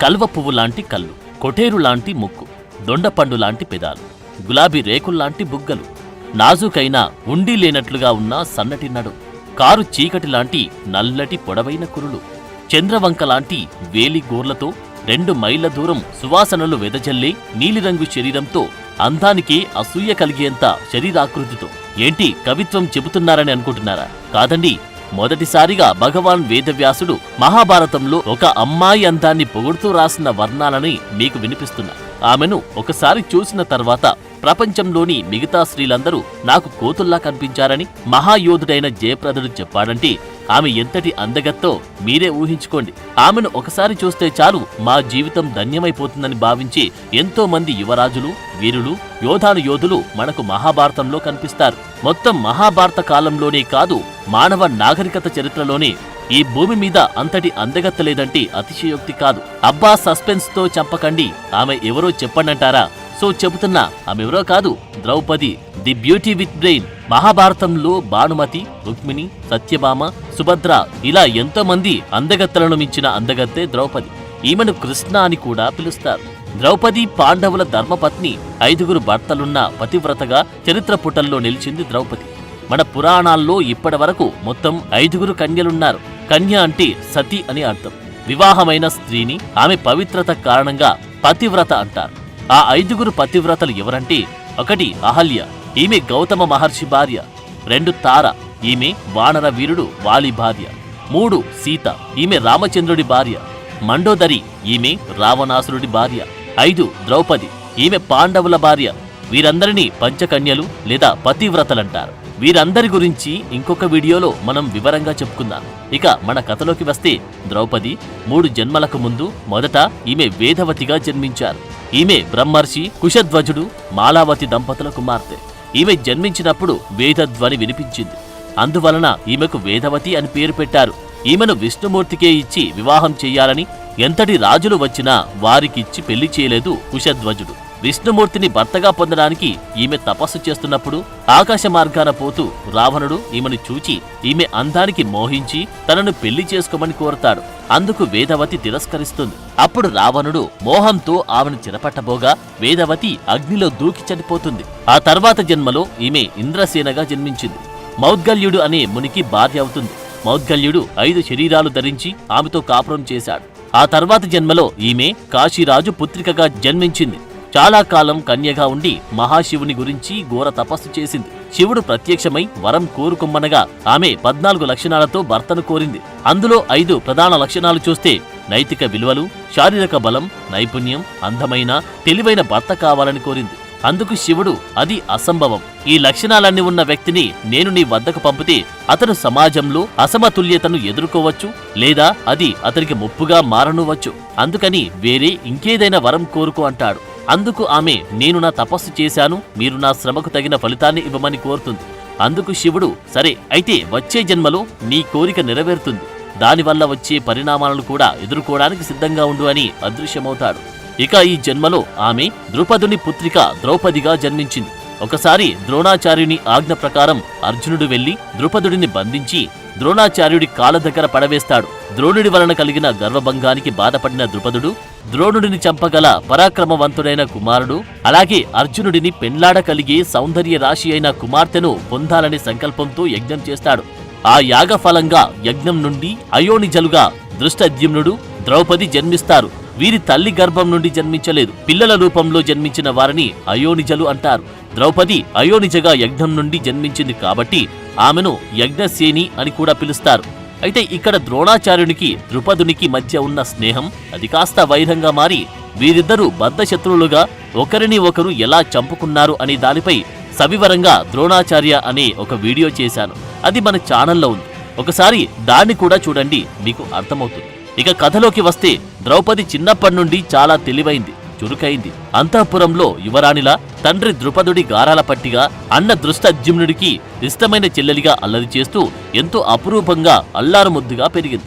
కల్వ పువ్వు లాంటి కళ్ళు, కొటేరు లాంటి ముక్కు, దొండపండు లాంటి పెదాలు, గులాబీ రేకుల్లాంటి బుగ్గలు, నాజుకైన ఉండి లేనట్లుగా ఉన్న సన్నటి నడు, కారు చీకటి లాంటి నల్లటి పొడవైన కురులు, చంద్రవంక లాంటి వేలి గోర్లతో 2 మైళ్ళ దూరం సువాసనలు వెదజల్లే నీలిరంగు శరీరంతో, అందానికే అసూయ కలిగేంత శరీరాకృతితో. ఏంటి కవిత్వం చెబుతున్నారని అనుకుంటున్నారా? కాదండి, మొదటిసారిగా భగవాన్ వేదవ్యాసుడు మహాభారతంలో ఒక అమ్మాయి అందాన్ని పొగుడుతూ రాసిన వర్ణాలని మీకు వినిపిస్తున్నా. ఆమెను ఒకసారి చూసిన తర్వాత ప్రపంచంలోని మిగతా స్త్రీలందరూ నాకు కోతుల్లా కనిపించారని మహాయోధుడైన జయప్రదుడు చెప్పాడంటే ఆమె ఎంతటి అందగత్తో మీరే ఊహించుకోండి. ఆమెను ఒకసారి చూస్తే చాలు మా జీవితం ధన్యమైపోతుందని భావించే ఎంతో మంది యువరాజులు, వీరులు, యోధులు మనకు మహాభారతంలో కనిపిస్తారు. మొత్తం మహాభారత కాలంలోనే కాదు, మానవ నాగరికత చరిత్రలోనే ఈ భూమి మీద అంతటి అందగత్త లేదంటే అతిశయోక్తి కాదు. అబ్బా, సస్పెన్స్ తో చంపకండి, ఆమె ఎవరో చెప్పండంటారా? సో చెబుతున్నా, ఆమెవరో కాదు, Draupadi, the beauty with brain. మహాభారతంలో భానుమతి, రుక్మిణి, సత్యభామ, సుభద్ర ఇలా ఎంతో మంది అందగత్తలను మించిన అందగత్తే ద్రౌపది. ఈమెను కృష్ణ అని కూడా పిలుస్తారు. ద్రౌపది పాండవుల ధర్మపత్ని. 5 భర్తలున్న పతివ్రతగా చరిత్ర పుటల్లో నిలిచింది ద్రౌపది. మన పురాణాల్లో ఇప్పటి వరకు మొత్తం 5 కన్యలున్నారు. కన్య అంటే సతి అని అర్థం. వివాహమైన స్త్రీని ఆమె పవిత్రత కారణంగా పతివ్రత అంటారు. ఆ 5 పతివ్రతలు ఎవరంటే, 1 అహల్య, ఈమె గౌతమ మహర్షి భార్య. 2 తార, ఈమె వానర వీరుడు వాలి భార్య. 3 సీత, ఈమె రామచంద్రుడి భార్య. మండోదరి, ఈమె రావణాసురుడి భార్య. 5 ద్రౌపది, ఈమె పాండవుల భార్య. వీరందరినీ పంచకన్యలు లేదా పతివ్రతలంటారు. వీరందరి గురించి ఇంకొక వీడియోలో మనం వివరంగా చెప్పుకుందాం. ఇక మన కథలోకి వస్తే, ద్రౌపది 3 జన్మలకు ముందు మొదట ఈమె వేదవతిగా జన్మించారు. ఈమె బ్రహ్మర్షి కుశధ్వజుడు మాలావతి దంపతుల కుమార్తె. ఈమె జన్మించినప్పుడు వేదధ్వని వినిపించింది. అందువలన ఈమెకు వేదవతి అని పేరు పెట్టారు. ఈమెను విష్ణుమూర్తికే ఇచ్చి వివాహం చెయ్యాలని ఎంతటి రాజులు వచ్చినా వారికిచ్చి పెళ్లి చేయలేదు కుశధ్వజుడు. విష్ణుమూర్తిని భర్తగా పొందడానికి ఈమె తపస్సు చేస్తున్నప్పుడు ఆకాశ మార్గాన పోతూ రావణుడు ఈమెను చూచి ఈమె అందానికి మోహించి తనను పెళ్లి చేసుకోమని కోరతాడు. అందుకు వేదవతి తిరస్కరిస్తుంది. అప్పుడు రావణుడు మోహంతో ఆమెను చెరపట్టబోగా వేదవతి అగ్నిలో దూకి చనిపోతుంది. ఆ తర్వాత జన్మలో ఈమె ఇంద్రసేనగా జన్మించింది. మౌద్గల్యుడు అనే మునికి భార్య అవుతుంది. మౌద్గల్యుడు 5 శరీరాలు ధరించి ఆమెతో కాపురం చేశాడు. ఆ తర్వాత జన్మలో ఈమె కాశీరాజు పుత్రికగా జన్మించింది. చాలా కాలం కన్యగా ఉండి మహాశివుని గురించి ఘోర తపస్సు చేసింది. శివుడు ప్రత్యక్షమై వరం కోరుకొమ్మనగా ఆమె 14 లక్షణాలతో భర్తను కోరింది. అందులో 5 ప్రధాన లక్షణాలు చూస్తే, నైతిక విలువలు, శారీరక బలం, నైపుణ్యం, అందమైన తెలివైన భర్త కావాలని కోరింది. అందుకు శివుడు, అది అసంభవం. ఈ లక్షణాలన్నీ ఉన్న వ్యక్తిని నేను నీ వద్దకు పంపితే అతను సమాజంలో అసమతుల్యతను ఎదుర్కోవచ్చు, లేదా అది అతనికి ముప్పుగా మారనువచ్చు. అందుకని వేరే ఇంకేదైనా వరం కోరుకో అంటాడు. అందుకు ఆమె, నేను నా తపస్సు చేశాను, మీరు నా శ్రమకు తగిన ఫలితాన్ని ఇవ్వమని కోరుతుంది. అందుకు శివుడు, సరే అయితే వచ్చే జన్మలో నీ కోరిక నెరవేరుతుంది, దానివల్ల వచ్చే పరిణామాలను కూడా ఎదుర్కోవడానికి సిద్ధంగా ఉండు అని అదృశ్యమవుతాడు. ఇక ఈ జన్మలో ఆమె ద్రుపదుని పుత్రిక ద్రౌపదిగా జన్మించింది. ఒకసారి ద్రోణాచార్యుని ఆజ్ఞ ప్రకారం అర్జునుడు వెళ్లి ద్రుపదుడిని బంధించి ద్రోణాచార్యుడి కాళ్ళ దగ్గర పడవేస్తాడు. ద్రోణుడి వలన కలిగిన గర్వభంగానికి బాధపడిన ద్రుపదుడు ద్రోణుడిని చంపగల పరాక్రమవంతుడైన కుమారుడు, అలాగే అర్జునుడిని పెండ్లాడగలిగే సౌందర్య రాశి అయిన కుమార్తెను పొందాలనే సంకల్పంతో యజ్ఞం చేస్తాడు. ఆ యాగఫలంగా యజ్ఞం నుండి అయోనిజలుగా దృష్టద్యుమ్నుడు, ద్రౌపది జన్మిస్తారు. వీరి తల్లి గర్భం నుండి జన్మించలేదు. పిల్లల రూపంలో జన్మించిన వారిని అయోనిజలు అంటారు. ద్రౌపది అయోనిజగా యజ్ఞం నుండి జన్మించింది కాబట్టి ఆమెను యజ్ఞసేని అని కూడా పిలుస్తారు. అయితే ఇక్కడ ద్రోణాచార్యునికి ద్రుపదునికి మధ్య ఉన్న స్నేహం అది కాస్త వైరంగా మారి వీరిద్దరూ బద్ధశత్రువులుగా ఒకరిని ఒకరు ఎలా చంపుకున్నారు అనే దానిపై సవివరంగా ద్రోణాచార్య అనే ఒక వీడియో చేశాను. అది మన ఛానల్లో ఉంది. ఒకసారి దాన్ని కూడా చూడండి, మీకు అర్థమవుతుంది. ఇక కథలోకి వస్తే, ద్రౌపది చిన్నప్పటి నుండి చాలా తెలివైంది, చురుకైంది. అంతఃపురంలో యువరాణిలా తండ్రి ద్రుపదుడి గారాల పట్టిగా, అన్న దృష్టద్యుమ్నుడికి ఇష్టమైన చెల్లెలిగా అల్లరి చేస్తూ ఎంతో అపురూపంగా అల్లారుముద్దుగా పెరిగింది.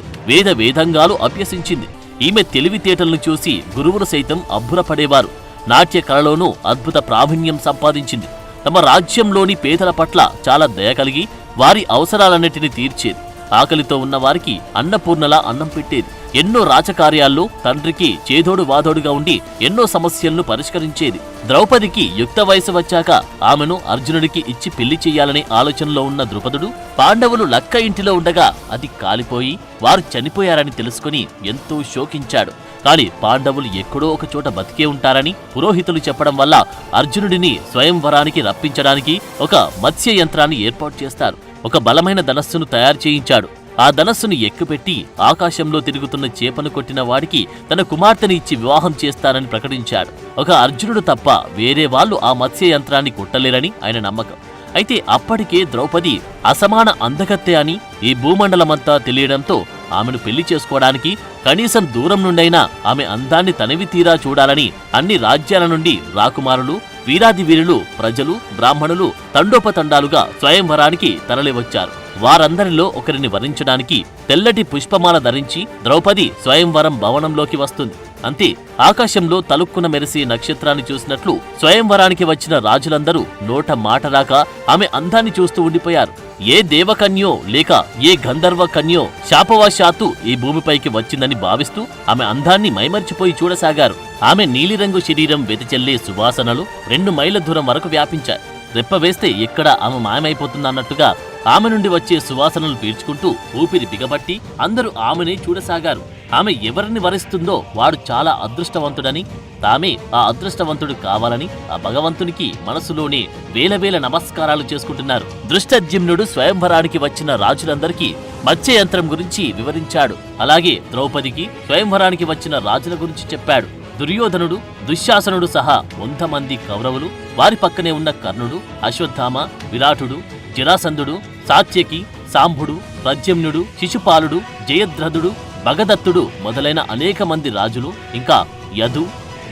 వేదంగాలు అభ్యసించింది. ఈమె తెలివితేటలను చూసి గురువులు సైతం అబ్బురపడేవారు. నాట్య కళలోనూ అద్భుత ప్రావీణ్యం సంపాదించింది. తమ రాజ్యంలోని పేదల పట్ల చాలా దయ కలిగి వారి అవసరాలన్నిటిని తీర్చేది. ఆకలితో ఉన్న వారికి అన్నపూర్ణలా అన్నం పెట్టేది. ఎన్నో రాజకార్యాల్లో తండ్రికి చేదోడు వాదోడుగా ఉండి ఎన్నో సమస్యలను పరిష్కరించేది. ద్రౌపదికి యుక్త వయసు వచ్చాక ఆమెను అర్జునుడికి ఇచ్చి పెళ్లి చెయ్యాలనే ఆలోచనలో ఉన్న ద్రుపదుడు పాండవులు లక్క ఇంటిలో ఉండగా అది కాలిపోయి వారు చనిపోయారని తెలుసుకుని ఎంతో శోకించాడు. కాని పాండవులు ఎక్కడో ఒక చోట బతికే ఉంటారని పురోహితులు చెప్పడం వల్ల అర్జునుడిని స్వయంవరానికి రప్పించడానికి ఒక మత్స్య యంత్రాన్ని ఏర్పాటు చేస్తారు. ఒక బలమైన ధనస్సును తయారు చేయించాడు. ఆ ధనస్సును ఎక్కుపెట్టి ఆకాశంలో తిరుగుతున్న చేపను కొట్టిన వాడికి తన కుమార్తెని ఇచ్చి వివాహం చేస్తానని ప్రకటించాడు. ఒక అర్జునుడు తప్ప వేరే వాళ్ళు ఆ మత్స్య యంత్రాన్ని కొట్టలేరని ఆయన నమ్మకం. అయితే అప్పటికే ద్రౌపది అసమాన అందగత్తె అని ఈ భూమండలమంతా తెలియడంతో ఆమెను పెళ్లి చేసుకోవడానికి కనీసం దూరం నుండైనా ఆమె అందాన్ని తనివి తీరా చూడాలని అన్ని రాజ్యాల నుండి రాకుమారులు, వీరాది వీరులు, ప్రజలు, బ్రాహ్మణులు తండోపతండాలుగా స్వయంవరానికి తరలివచ్చారు. వారందరిలో ఒకరిని వరించడానికి తెల్లటి పుష్పమాల ధరించి ద్రౌపది స్వయంవరం భవనంలోకి వస్తుంది. అంతే, ఆకాశంలో తలుక్కున మెరిసే నక్షత్రాన్ని చూసినట్లు స్వయంవరానికి వచ్చిన రాజులందరూ నోట మాట రాక ఆమె అందాన్ని చూస్తూ ఉండిపోయారు. ఏ దేవకన్యో లేక ఏ గంధర్వ కన్యో శాపవశాత్తు ఈ భూమిపైకి వచ్చిందని భావిస్తూ ఆమె అందాన్ని మైమర్చిపోయి చూడసాగారు. ఆమె నీలిరంగు శరీరం వెదజల్లే సువాసనలు 2 మైళ్ళ దూరం వరకు వ్యాపించాయి. రెప్పవేస్తే ఎక్కడ ఆమె మాయమైపోతుందన్నట్టుగా ఆమె నుండి వచ్చే సువాసనలు పీల్చుకుంటూ ఊపిరి బిగబట్టి అందరూ ఆమెనే చూడసాగారు. ఆమె ఎవరిని వరిస్తుందో వాడు చాలా అదృష్టవంతుడని, తామే ఆ అదృష్టవంతుడు కావాలని ఆ భగవంతునికి మనసులోనే వేల నమస్కారాలు చేసుకుంటున్నారు. దృష్టద్యుమ్నుడు స్వయంవరానికి వచ్చిన రాజులందరికీ మత్స్య యంత్రం గురించి వివరించాడు. అలాగే ద్రౌపదికి స్వయంవరానికి వచ్చిన రాజుల గురించి చెప్పాడు. దుర్యోధనుడు, దుశ్శాసనుడు సహా 100 మంది కౌరవులు, వారి పక్కనే ఉన్న కర్ణుడు, అశ్వత్థామ, విరాటుడు, జరాసంధుడు, సాత్యకి, సాంబుడు, ప్రద్యుమ్నుడు, శిశుపాలుడు, జయద్రథుడు, భగదత్తుడు మొదలైన అనేక మంది రాజులు, ఇంకా యదు,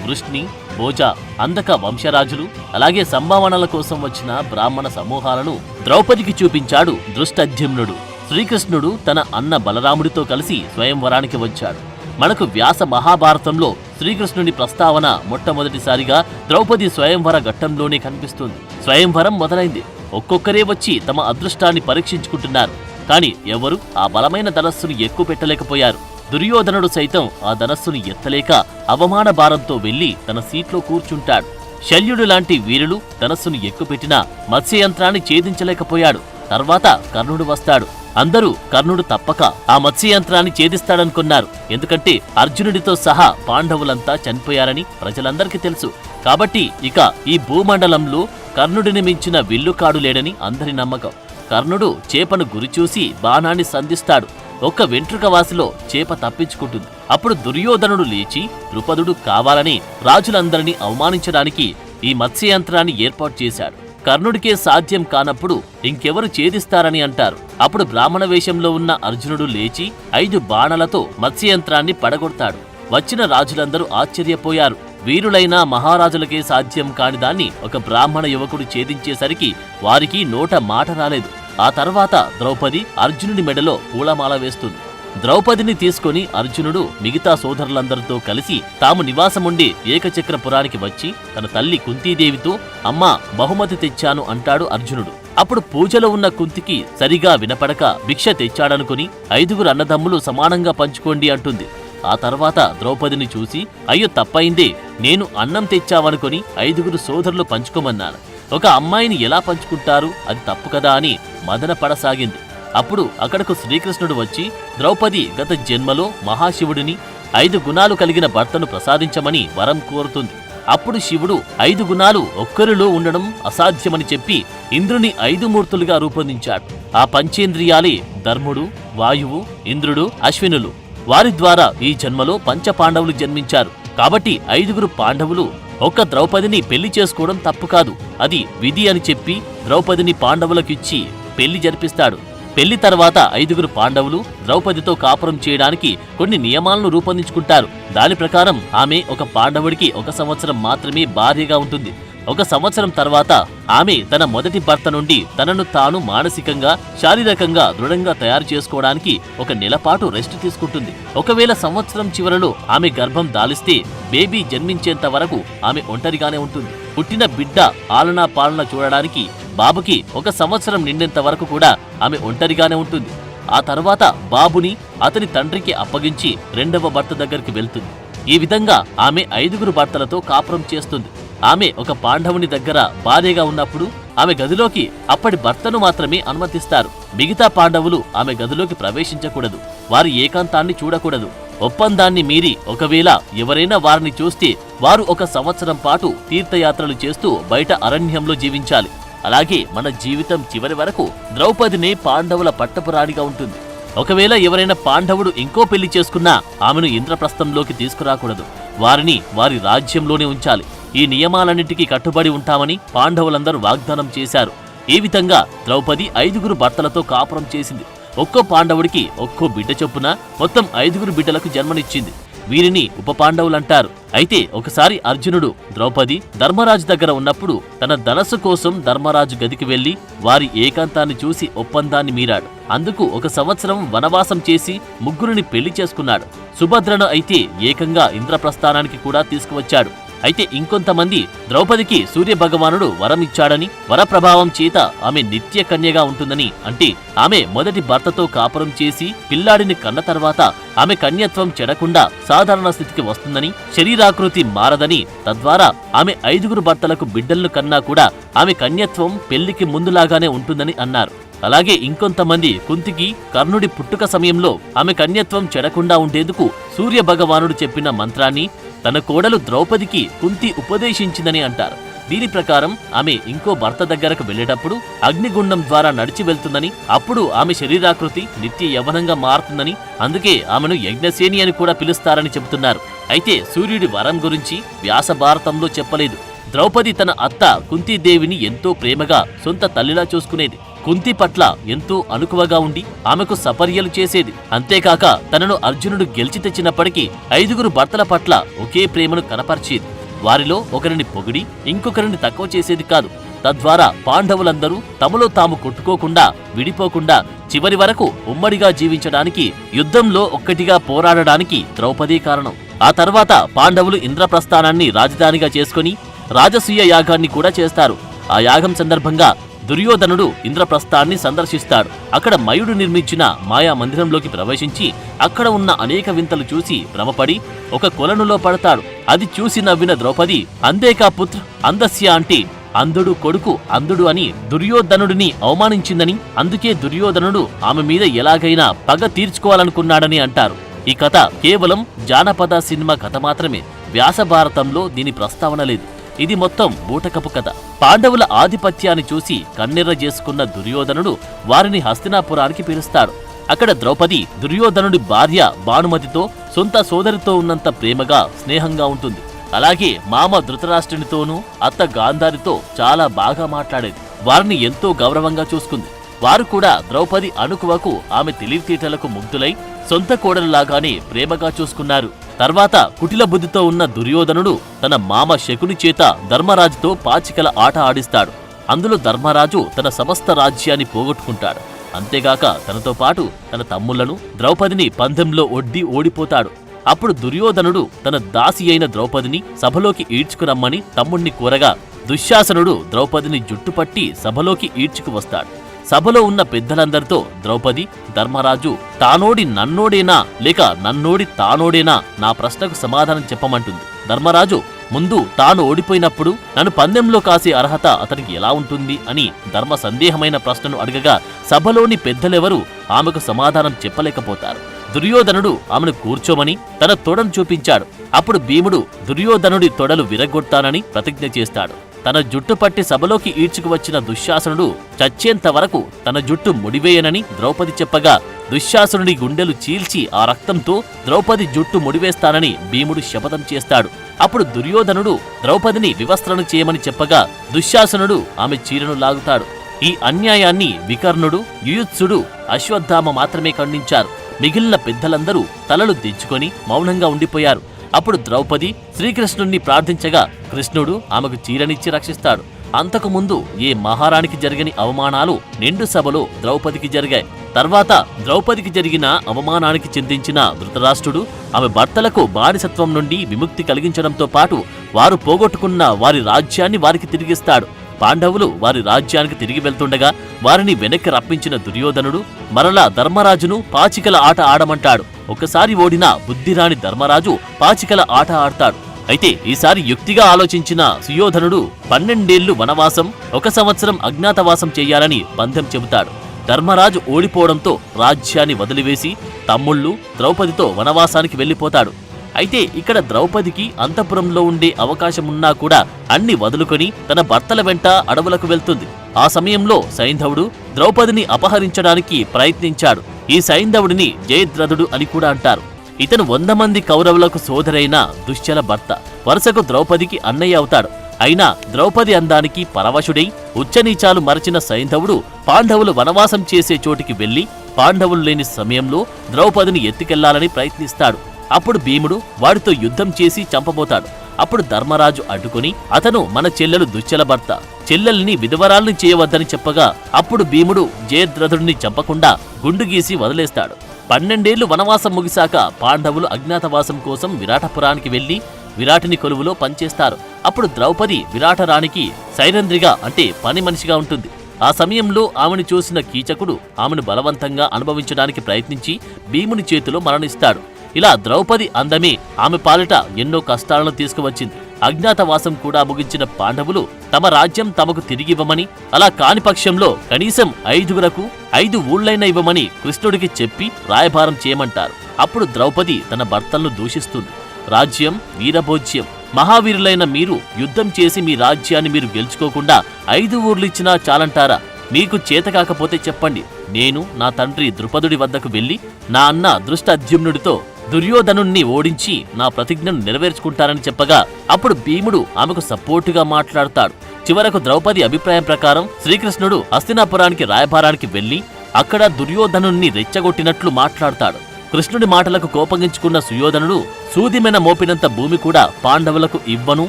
వృష్ణి, భోజ, అందక వంశరాజులు, అలాగే సంభావనల కోసం వచ్చిన బ్రాహ్మణ సమూహాలను ద్రౌపదికి చూపించాడు దృష్టద్యుమ్నుడు. శ్రీకృష్ణుడు తన అన్న బలరాముడితో కలిసి స్వయంవరానికి వచ్చాడు. మనకు వ్యాస మహాభారతంలో శ్రీకృష్ణుని ప్రస్తావన మొట్టమొదటిసారిగా ద్రౌపది స్వయంవర ఘట్టంలోనే కనిపిస్తుంది. స్వయంవరం మొదలైంది. ఒక్కొక్కరే వచ్చి తమ అదృష్టాన్ని పరీక్షించుకుంటున్నారు. కాని ఎవరు ఆ బలమైన ధనస్సును ఎక్కువ పెట్టలేకపోయారు. దుర్యోధనుడు సైతం ఆ ధనస్సును ఎత్తలేక అవమాన భారంతో వెళ్లి తన సీట్లో కూర్చుంటాడు. శల్యుడు లాంటి వీరులు ధనస్సును ఎక్కుపెట్టినా మత్స్యయంత్రాన్ని ఛేదించలేకపోయాడు. తర్వాత కర్ణుడు వస్తాడు. అందరూ కర్ణుడు తప్పక ఆ మత్స్యయంత్రాన్ని ఛేదిస్తాడనుకున్నారు. ఎందుకంటే అర్జునుడితో సహా పాండవులంతా చనిపోయారని ప్రజలందరికీ తెలుసు. కాబట్టి ఇక ఈ భూమండలంలో కర్ణుడిని మించిన విల్లుకాడు లేడని అందరి నమ్మకం. కర్ణుడు చేపను గురిచూసి బాణాన్ని సంధిస్తాడు. ఒక్క వెంట్రుక వాసిలో చేప తప్పించుకుంటుంది. అప్పుడు దుర్యోధనుడు లేచి ద్రుపదుడు కావాలని రాజులందరినీ అవమానించడానికి ఈ మత్స్యయంత్రాన్ని ఏర్పాటు చేశాడు. కర్ణుడికే సాధ్యం కానప్పుడు ఇంకెవరు ఛేదిస్తారని అంటారు. అప్పుడు బ్రాహ్మణ వేషంలో ఉన్న అర్జునుడు లేచి 5 బాణలతో మత్స్యయంత్రాన్ని పడగొడతాడు. వచ్చిన రాజులందరూ ఆశ్చర్యపోయారు. వీరులైన మహారాజులకే సాధ్యం కాని దాన్ని ఒక బ్రాహ్మణ యువకుడు ఛేదించేసరికి వారికి నోట మాట రాలేదు. ఆ తర్వాత ద్రౌపది అర్జునుడి మెడలో పూలమాల వేస్తుంది. ద్రౌపదిని తీసుకుని అర్జునుడు మిగతా సోదరులందరితో కలిసి తాము నివాసముండి ఏకచక్రపురానికి వచ్చి తన తల్లి కుంతీదేవితో అమ్మా బహుమతి తెచ్చాను అంటాడు అర్జునుడు. అప్పుడు పూజలో ఉన్న కుంతికి సరిగా వినపడక భిక్ష తెచ్చాడనుకుని 5 అన్నదమ్ములు సమానంగా పంచుకోండి అంటుంది. ఆ తర్వాత ద్రౌపదిని చూసి అయ్యో తప్పైందే, నేను అన్నం తెచ్చావనుకుని 5 సోదరులు పంచుకోమన్నాను. ఒక అమ్మాయిని ఎలా పంచుకుంటారు, అది తప్పు కదా అని మదన పడసాగింది. అప్పుడు అక్కడకు శ్రీకృష్ణుడు వచ్చి ద్రౌపది గత జన్మలో మహాశివుడిని 5 గుణాలు కలిగిన భర్తను ప్రసాదించమని వరం కోరుతుంది. అప్పుడు శివుడు 5 గుణాలు ఒక్కరిలో ఉండడం అసాధ్యమని చెప్పి ఇంద్రుని 5 మూర్తులుగా రూపొందించాడు. ఆ పంచేంద్రియాలే ధర్ముడు, వాయువు, ఇంద్రుడు, అశ్వినులు. వారి ద్వారా ఈ జన్మలో పంచపాండవులు జన్మించారు. కాబట్టి 5 పాండవులు ఒక్క ద్రౌపదిని పెళ్లి చేసుకోవడం తప్పు కాదు, అది విధి అని చెప్పి ద్రౌపదిని పాండవులకిచ్చి పెళ్లి జరిపిస్తాడు. పెళ్లి తర్వాత 5 పాండవులు ద్రౌపదితో కాపురం చేయడానికి కొన్ని నియమాలను రూపొందించుకుంటారు. దాని ప్రకారం ఆమె ఒక పాండవుడికి 1 సంవత్సరం మాత్రమే భార్యగా ఉంటుంది. 1 సంవత్సరం తర్వాత ఆమె తన మొదటి భర్త నుండి తనను తాను మానసికంగా, శారీరకంగా దృఢంగా తయారు చేసుకోవడానికి 1 నెల పాటు రెస్ట్ తీసుకుంటుంది. ఒకవేళ సంవత్సరం చివరలో ఆమె గర్భం దాలిస్తే బేబీ జన్మించేంత వరకు ఆమె ఒంటరిగానే ఉంటుంది. పుట్టిన బిడ్డ ఆలనా పాలన చూడడానికి బాబుకి 1 సంవత్సరం నిండేంత వరకు కూడా ఆమె ఒంటరిగానే ఉంటుంది. ఆ తర్వాత బాబుని అతని తండ్రికి అప్పగించి రెండవ భర్త దగ్గరికి వెళ్తుంది. ఈ విధంగా ఆమె 5 భర్తలతో కాపురం చేస్తుంది. ఆమె ఒక పాండవుని దగ్గర భార్యగా ఉన్నప్పుడు ఆమె గదిలోకి అప్పటి భర్తను మాత్రమే అనుమతిస్తారు. మిగతా పాండవులు ఆమె గదిలోకి ప్రవేశించకూడదు, వారి ఏకాంతాన్ని చూడకూడదు. ఒప్పందాన్ని మీరి ఒకవేళ ఎవరైనా వారిని చూస్తే వారు 1 సంవత్సరం పాటు తీర్థయాత్రలు చేస్తూ బయట అరణ్యంలో జీవించాలి. అలాగే మన జీవితం చివరి వరకు ద్రౌపదినే పాండవుల పట్టపురాణిగా ఉంటుంది. ఒకవేళ ఎవరైనా పాండవుడు ఇంకో పెళ్లి చేసుకున్నా ఆమెను ఇంద్రప్రస్థంలోకి తీసుకురాకూడదు, వారిని వారి రాజ్యంలోనే ఉంచాలి. ఈ నియమాలన్నింటికీ కట్టుబడి ఉంటామని పాండవులందరూ వాగ్దానం చేశారు. ఈ విధంగా ద్రౌపది 5 భర్తలతో కాపురం చేసింది. ఒక్కో పాండవుడికి ఒక్కో బిడ్డ చొప్పున మొత్తం 5 బిడ్డలకు జన్మనిచ్చింది. వీరిని ఉప పాండవులంటారు. అయితే ఒకసారి అర్జునుడు ద్రౌపది ధర్మరాజు దగ్గర ఉన్నప్పుడు తన ధనస్సు కోసం ధర్మరాజు గదికి వెళ్లి వారి ఏకాంతాన్ని చూసి ఒప్పందాన్ని మీరాడు. అందుకు 1 సంవత్సరం వనవాసం చేసి 3 పెళ్లి చేసుకున్నాడు. సుభద్రను అయితే ఏకంగా ఇంద్రప్రస్థానానికి కూడా తీసుకువచ్చాడు. అయితే ఇంకొంతమంది ద్రౌపదికి సూర్య భగవానుడు వరం ఇచ్చాడని, వరప్రభావం చేత ఆమె నిత్య కన్యగా ఉంటుందని, అంటే ఆమె మొదటి భర్తతో కాపురం చేసి పిల్లాడిని కన్న తర్వాత ఆమె కన్యత్వం చెడకుండా సాధారణ స్థితికి వస్తుందని, శరీరాకృతి మారదని, తద్వారా ఆమె 5 భర్తలకు బిడ్డలను కన్నా కూడా ఆమె కన్యత్వం పెళ్లికి ముందులాగానే ఉంటుందని అన్నారు. అలాగే ఇంకొంతమంది కుంతికి కర్ణుడి పుట్టుక సమయంలో ఆమె కన్యత్వం చెడకుండా ఉండేందుకు సూర్య భగవానుడు చెప్పిన మంత్రాన్ని తన కోడలు ద్రౌపదికి కుంతి ఉపదేశించిందని అంటారు. దీని ప్రకారం ఆమె ఇంకో భర్త దగ్గరకు వెళ్లేటప్పుడు అగ్నిగుండం ద్వారా నడిచి వెళ్తుందని, అప్పుడు ఆమె శరీరాకృతి నిత్య యవ్వనంగా మారుతుందని, అందుకే ఆమెను యజ్ఞసేని అని కూడా పిలుస్తారని చెబుతున్నారు. అయితే సూర్యుడి వరం గురించి వ్యాస భారతంలో చెప్పలేదు. ద్రౌపది తన అత్త కుంతీదేవిని ఎంతో ప్రేమగా సొంత తల్లిలా చూసుకునేది. కుంతి పట్ల ఎంతో అనుకువగా ఉండి ఆమెకు సపర్యలు చేసేది. అంతేకాక తనను అర్జునుడు గెలిచి తెచ్చినప్పటికీ 5 భర్తల పట్ల ఒకే ప్రేమను కనపరిచేది. వారిలో ఒకరిని పొగిడి ఇంకొకరిని తక్కువ చేసేది కాదు. తద్వారా పాండవులందరూ తమలో తాము కొట్టుకోకుండా విడిపోకుండా చివరి వరకు ఉమ్మడిగా జీవించడానికి, యుద్ధంలో ఒక్కటిగా పోరాడడానికి ద్రౌపదే కారణం. ఆ తర్వాత పాండవులు ఇంద్రప్రస్థానాన్ని రాజధానిగా చేసుకుని రాజసూయ యాగాన్ని కూడా చేస్తారు. ఆ యాగం సందర్భంగా దుర్యోధనుడు ఇంద్రప్రస్థాన్ని సందర్శిస్తాడు. అక్కడ మయుడు నిర్మించిన మాయా మందిరంలోకి ప్రవేశించి అక్కడ ఉన్న అనేక వింతలు చూసి భ్రమపడి ఒక కొలనులో పడతాడు. అది చూసి నవ్విన ద్రౌపది అందేకా పుత్ర అందస్య అంటే అంధుడు కొడుకు అంధుడు అని దుర్యోధనుడిని అవమానించిందని, అందుకే దుర్యోధనుడు ఆమె మీద ఎలాగైనా పగ తీర్చుకోవాలనుకున్నాడని అంటారు. ఈ కథ కేవలం జానపద సినిమా కథ మాత్రమే. వ్యాస భారతంలో దీని ప్రస్తావన లేదు. ఇది మొత్తం బూటకపు కథ. పాండవుల ఆధిపత్యాన్ని చూసి కన్నెర్ర చేసుకున్న దుర్యోధనుడు వారిని హస్తినాపురానికి పిలుస్తాడు. అక్కడ ద్రౌపది దుర్యోధనుడి భార్య భానుమతితో సొంత సోదరితో ఉన్నంత ప్రేమగా స్నేహంగా ఉంటుంది. అలాగే మామ ధృతరాష్ట్రునితోనూ అత్త గాంధారితో చాలా బాగా మాట్లాడేది. వారిని ఎంతో గౌరవంగా చూసుకుంది. వారు కూడా ద్రౌపది అణుకువకు ఆమె తెలివితేటలకు ముగ్ధులై సొంత కోడలులాగానే ప్రేమగా చూసుకున్నారు. తర్వాత కుటిల బుద్ధితో ఉన్న దుర్యోధనుడు తన మామ శకుని చేత ధర్మరాజుతో పాచికల ఆట ఆడిస్తాడు. అందులో ధర్మరాజు తన సమస్త రాజ్యాన్ని పోగొట్టుకుంటాడు. అంతేగాక తనతో పాటు తన తమ్ముళ్లను ద్రౌపదిని పందెంలో ఒడ్డి ఓడిపోతాడు. అప్పుడు దుర్యోధనుడు తన దాసి అయిన ద్రౌపదిని సభలోకి ఈడ్చుకురమ్మని తమ్ముణ్ణి కోరగా దుశ్శాసనుడు ద్రౌపదిని జుట్టుపట్టి సభలోకి ఈడ్చుకు వస్తాడు. సభలో ఉన్న పెద్దలందరితో ద్రౌపది ధర్మరాజు తానోడి నన్నోడేనా లేక నన్నోడి తానోడేనా నా ప్రశ్నకు సమాధానం చెప్పమంటుంది. ధర్మరాజు ముందు తాను ఓడిపోయినప్పుడు నన్ను పందెంలో కాసే అర్హత అతనికి ఎలా ఉంటుంది అని ధర్మ సందేహమైన ప్రశ్నను అడగగా సభలోని పెద్దలెవరూ ఆమెకు సమాధానం చెప్పలేకపోతారు. దుర్యోధనుడు ఆమెను కూర్చోమని తన తొడను చూపించాడు. అప్పుడు భీముడు దుర్యోధనుడి తొడలు విరగొడతానని ప్రతిజ్ఞ చేస్తాడు. తన జుట్టు పట్టి సభలోకి ఈడ్చుకు వచ్చిన దుశ్శాసనుడు చచ్చేంత వరకు తన జుట్టు ముడివేయనని ద్రౌపది చెప్పగా దుశ్శాసనుడి గుండెలు చీల్చి ఆ రక్తంతో ద్రౌపది జుట్టు ముడివేస్తానని భీముడు శపథం చేస్తాడు. అప్పుడు దుర్యోధనుడు ద్రౌపదిని వివస్త్రను చేయమని చెప్పగా దుశ్శాసనుడు ఆమె చీరను లాగుతాడు. ఈ అన్యాయాన్ని వికర్ణుడు, యుయుత్సుడు, అశ్వత్థామ మాత్రమే ఖండించారు. మిగిలిన పెద్దలందరూ తలలు దించుకొని మౌనంగా ఉండిపోయారు. అప్పుడు ద్రౌపది శ్రీకృష్ణుణ్ణి ప్రార్థించగా కృష్ణుడు ఆమెకు చీరనిచ్చి రక్షిస్తాడు. అంతకుముందు ఏ మహారాణికి జరిగని అవమానాలు నిండు సభలో ద్రౌపదికి జరిగాయి. తర్వాత ద్రౌపదికి జరిగిన అవమానానికి చింతించిన ధృతరాష్ట్రుడు ఆమె భర్తలకు బానిసత్వం నుండి విముక్తి కలిగించడంతో పాటు వారు పోగొట్టుకున్న వారి రాజ్యాన్ని వారికి తిరిగిస్తాడు. పాండవులు వారి రాజ్యానికి తిరిగి వెళ్తుండగా వారిని వెనక్కి రప్పించిన దుర్యోధనుడు మరలా ధర్మరాజును పాచికల ఆట ఆడమంటాడు. ఒకసారి ఓడిన బుద్ధిరాని ధర్మరాజు పాచికల ఆట ఆడతాడు. అయితే ఈసారి యుక్తిగా ఆలోచించిన సుయోధనుడు 12 ఏళ్లు వనవాసం, 1 సంవత్సరం అజ్ఞాతవాసం చెయ్యాలని బంధం చెబుతాడు. ధర్మరాజు ఓడిపోవడంతో రాజ్యాన్ని వదిలివేసి తమ్ముళ్ళు ద్రౌపదితో వనవాసానికి వెళ్లిపోతాడు. అయితే ఇక్కడ ద్రౌపదికి అంతఃపురంలో ఉండే అవకాశమున్నా కూడా అన్ని వదులుకొని తన భర్తల వెంట అడవులకు వెళ్తుంది. ఆ సమయంలో సైంధవుడు ద్రౌపదిని అపహరించడానికి ప్రయత్నించాడు. ఈ సైంధవుడిని జయద్రథుడు అని కూడా అంటారు. ఇతను 100 మంది కౌరవులకు సోదరైన దుశ్శల భర్త. వరుసకు ద్రౌపదికి అన్నయ్య అవుతాడు. అయినా ద్రౌపది అందానికి పరవశుడై ఉచ్చనీచాలు మరచిన సైంధవుడు పాండవులు వనవాసం చేసే చోటికి వెళ్లి పాండవులు లేని సమయంలో ద్రౌపదిని ఎత్తుకెళ్లాలని ప్రయత్నిస్తాడు. అప్పుడు భీముడు వాడితో యుద్ధం చేసి చంపబోతాడు. అప్పుడు ధర్మరాజు అడ్డుకుని అతను మన చెల్లెలు దుశ్శల భర్త, చెల్లెల్ని విధవరాల్ని చేయవద్దని చెప్పగా అప్పుడు భీముడు జయద్రథుడిని చంపకుండా గుండు గీసి వదిలేస్తాడు. 12 ఏళ్లు వనవాసం ముగిశాక పాండవులు అజ్ఞాతవాసం కోసం విరాటపురానికి వెళ్లి విరాటిని కొలువులో పనిచేస్తారు. అప్పుడు ద్రౌపది విరాటరానికి సైరంధ్రిగా అంటే పని మనిషిగా ఉంటుంది. ఆ సమయంలో ఆమెను చూసిన కీచకుడు ఆమెను బలవంతంగా అనుభవించడానికి ప్రయత్నించి భీముని చేతిలో మరణిస్తాడు. ఇలా ద్రౌపది అందమే ఆమె పాలిట ఎన్నో కష్టాలను తీసుకువచ్చింది. అజ్ఞాతవాసం కూడా ముగించిన పాండవులు తమ రాజ్యం తమకు తిరిగివ్వమని, అలా కాని పక్షంలో కనీసం 5గురకు 5 ఊళ్ళైనా ఇవ్వమని కృష్ణుడికి చెప్పి రాయభారం చేయమంటారు. అప్పుడు ద్రౌపది తన భర్తలను దూషిస్తుంది. రాజ్యం వీరభోజ్యం, మహావీరులైన మీరు యుద్ధం చేసి మీ రాజ్యాన్ని మీరు గెలుచుకోకుండా 5 ఊర్లిచ్చినా చాలంటారా? మీకు చేతకాకపోతే చెప్పండి, నేను నా తండ్రి ద్రుపదుడి వద్దకు వెళ్లి నా అన్న దృష్టద్యుమ్నుడితో దుర్యోధనుణ్ణి ఓడించి నా ప్రతిజ్ఞను నెరవేర్చుకుంటారని చెప్పగా అప్పుడు భీముడు ఆమెకు సపోర్టుగా మాట్లాడతాడు. చివరకు ద్రౌపది అభిప్రాయం ప్రకారం శ్రీకృష్ణుడు హస్తినాపురానికి రాయభారానికి వెళ్లి అక్కడ దుర్యోధనుణ్ణి రెచ్చగొట్టినట్లు మాట్లాడతాడు. కృష్ణుడి మాటలకు కోపగించుకున్న సుయోధనుడు సూదిమెన మోపినంత భూమి కూడా పాండవులకు ఇవ్వను,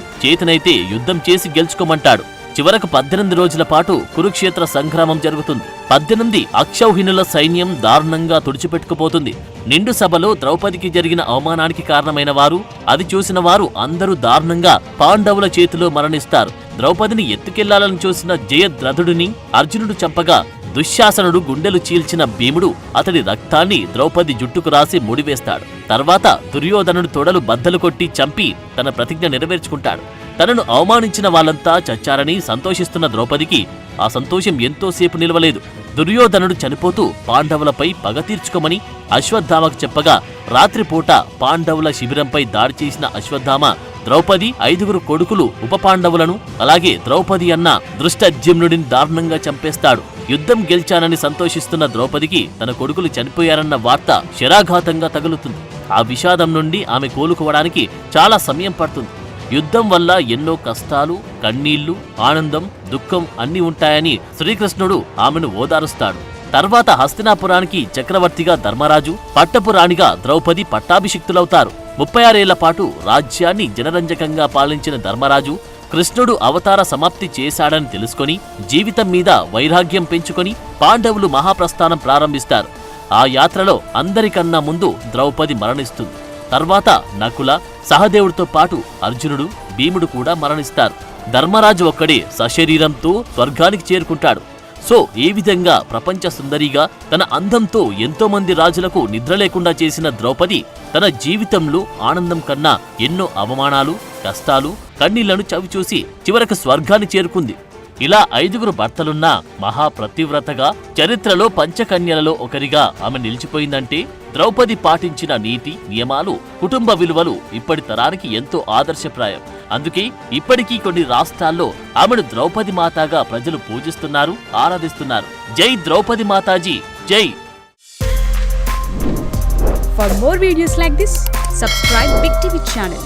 చేతనైతే యుద్ధం చేసి గెలుచుకోమంటాడు. చివరకు 18 రోజుల పాటు కురుక్షేత్ర సంగ్రామం జరుగుతుంది. 18 అక్షౌహిణుల సైన్యం దారుణంగా తుడిచిపెట్టుకుపోతుంది. నిండు సభలో ద్రౌపదికి జరిగిన అవమానానికి కారణమైన వారు, అది చూసిన వారు అందరూ దారుణంగా పాండవుల చేతిలో మరణిస్తారు. ద్రౌపదిని ఎత్తుకెళ్లాలని చూసిన జయద్రథుడిని అర్జునుడు చంపగా దుశ్శాసనుడు గుండెలు చీల్చిన భీముడు అతడి రక్తాన్ని ద్రౌపది జుట్టుకు రాసి ముడివేస్తాడు. తర్వాత దుర్యోధనుడు తొడలు బద్దలు కొట్టి చంపి తన ప్రతిజ్ఞ నెరవేర్చుకుంటాడు. తనను అవమానించిన వాళ్ళంతా చచ్చారని సంతోషిస్తున్న ద్రౌపదికి ఆ సంతోషం ఎంతోసేపు నిలవలేదు. దుర్యోధనుడు చనిపోతూ పాండవులపై పగ తీర్చుకోమని అశ్వత్థామకు చెప్పగా రాత్రిపూట పాండవుల శిబిరంపై దాడి చేసిన అశ్వత్థామ ద్రౌపది 5గురు కొడుకులు ఉప పాండవులను అలాగే ద్రౌపది అన్న దృష్టద్యుమ్నుడిని దారుణంగా చంపేస్తాడు. యుద్ధం గెలిచానని సంతోషిస్తున్న ద్రౌపదికి తన కొడుకులు చనిపోయారన్న వార్త శరాఘాతంగా తగులుతుంది. ఆ విషాదం నుండి ఆమె కోలుకోవడానికి చాలా సమయం పడుతుంది. యుద్ధం వల్ల ఎన్నో కష్టాలు, కన్నీళ్లు, ఆనందం, దుఃఖం అన్నీ ఉంటాయని శ్రీకృష్ణుడు ఆమెను ఓదారుస్తాడు. తర్వాత హస్తినాపురానికి చక్రవర్తిగా ధర్మరాజు, పట్టపురాణిగా ద్రౌపది పట్టాభిషిక్తులవుతారు. 36 ఏళ్ల పాటు రాజ్యాన్ని జనరంజకంగా పాలించిన ధర్మరాజు కృష్ణుడు అవతార సమాప్తి చేశాడని తెలుసుకొని జీవితం మీద వైరాగ్యం పెంచుకొని పాండవులు మహాప్రస్థానం ప్రారంభిస్తారు. ఆ యాత్రలో అందరికన్నా ముందు ద్రౌపది మరణిస్తుంది. తర్వాత నకుల, సహదేవుడితో పాటు అర్జునుడు, భీముడు కూడా మరణిస్తారు. ధర్మరాజు ఒక్కడే సశరీరంతో స్వర్గానికి చేరుకుంటాడు. సో ఏ విధంగా ప్రపంచ సుందరిగా తన అందంతో ఎంతో మంది రాజులకు నిద్ర లేకుండా చేసిన ద్రౌపది తన జీవితంలో ఆనందం కన్నా ఎన్నో అవమానాలు, కష్టాలు, కన్నీళ్లను చవిచూసి చివరకు స్వర్గాన్ని చేరుకుంది. ఇలా 5గురు భర్తలున్న మహాప్రతివ్రతగా చరిత్రలో పంచకన్యలలో ఒకరిగా ఆమె నిలిచిపోయిందంటే ద్రౌపది పాటించిన నీతి, నియమాలు, కుటుంబ విలువలు ఇప్పటి తరానికి ఎంతో ఆదర్శప్రాయం. అందుకే ఇప్పటికీ కొన్ని రాష్ట్రాల్లో ఆమెను ద్రౌపది మాతాగా ప్రజలు పూజిస్తున్నారు, ఆరాధిస్తున్నారు. జై ద్రౌపది మాతాజీ జై. For more videos like this, subscribe Big TV channel.